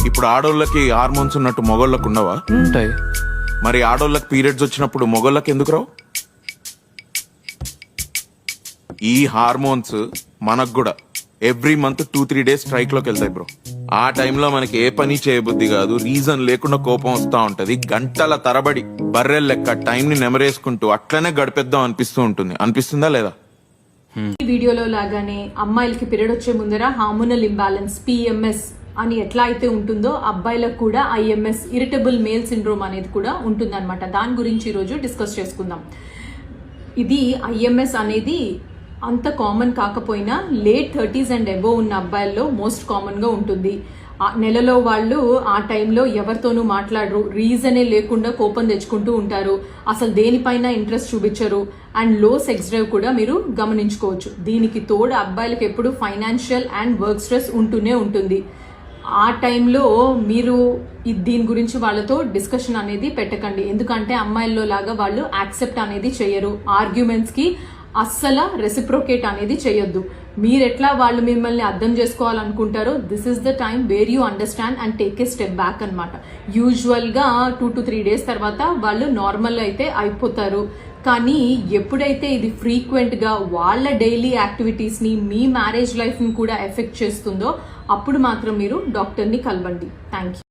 ఇప్పుడు ఆడోళ్ళకి హార్మోన్స్ ఉన్నట్టు మొగోళ్ళకు ఉండవా? ఉంటాయి. మరి ఆడోళ్ళకి పీరియడ్స్ వచ్చినప్పుడు మొగోళ్ళకి ఎందుకు రావు? ఈ హార్మోన్స్ మనకు కూడా ఎవ్రీ మంత్ 2-3 డేస్ స్ట్రైక్ లోకి వెళ్తాయి బ్రో. ఆ టైంలో మనకి ఏ పని చేయబుద్ధి కాదు, రీజన్ లేకుండా కోపం వస్తా ఉంటది. గంటల తరబడి బర్రెల్ లెక్క టైం ని నెమరేసుకుంటూ అట్లనే గడిపేద్దాం అనిపిస్తూ ఉంటుంది. అనిపిస్తుందా లేదా? ఈ వీడియోలో లాగానే అమ్మాయిలకి పీరియడ్ వచ్చే ముందర హార్మోనల్ ఇంబ్యాలెన్స్ PMS అని ఎట్లా అయితే ఉంటుందో అబ్బాయిలకు కూడా IMS ఇరిటబుల్ మేల్ సిండ్రోమ్ అనేది కూడా ఉంటుందన్నమాట. దాని గురించి ఈరోజు డిస్కస్ చేసుకుందాం. ఇది IMS అనేది అంత కామన్ కాకపోయినా లేట్ 30s అండ్ అబోవ్ ఉన్న అబ్బాయిల్లో మోస్ట్ కామన్ గా ఉంటుంది. నెలలో వాళ్ళు ఆ టైంలో ఎవరితోనూ మాట్లాడరు, రీజనే లేకుండా కోపం తెచ్చుకుంటూ ఉంటారు, అసలు దేనిపైన ఇంట్రెస్ట్ చూపించరు అండ్ లో సెక్స్ డ్రైవ్ కూడా మీరు గమనించుకోవచ్చు. దీనికి తోడు అబ్బాయిలకు ఎప్పుడు ఫైనాన్షియల్ అండ్ వర్క్ స్ట్రెస్ ఉంటూనే ఉంటుంది. ఆ టైంలో మీరు దీని గురించి వాళ్ళతో డిస్కషన్ అనేది పెట్టకండి, ఎందుకంటే అమ్మాయిల్లో లాగా వాళ్ళు యాక్సెప్ట్ అనేది చేయరు. ఆర్గ్యుమెంట్స్ కి అస్సలు రెసిప్రోకేట్ అనేది చేయొద్దు. మీరెట్లా వాళ్ళు మిమ్మల్ని అర్థం చేసుకోవాలనుకుంటారో this is the time where you understand and take a step back అనమాట. యూజువల్ గా 2 to 3 డేస్ తర్వాత వాళ్ళు నార్మల్ అయితే అయిపోతారు. కానీ ఎప్పుడైతే ఇది ఫ్రీక్వెంట్ గా వాళ్ళ డైలీ యాక్టివిటీస్ ని, మీ మ్యారేజ్ లైఫ్ ని కూడా ఎఫెక్ట్ చేస్తుందో అప్పుడు మాత్రం మీరు డాక్టర్ ని కలవండి. Thank you.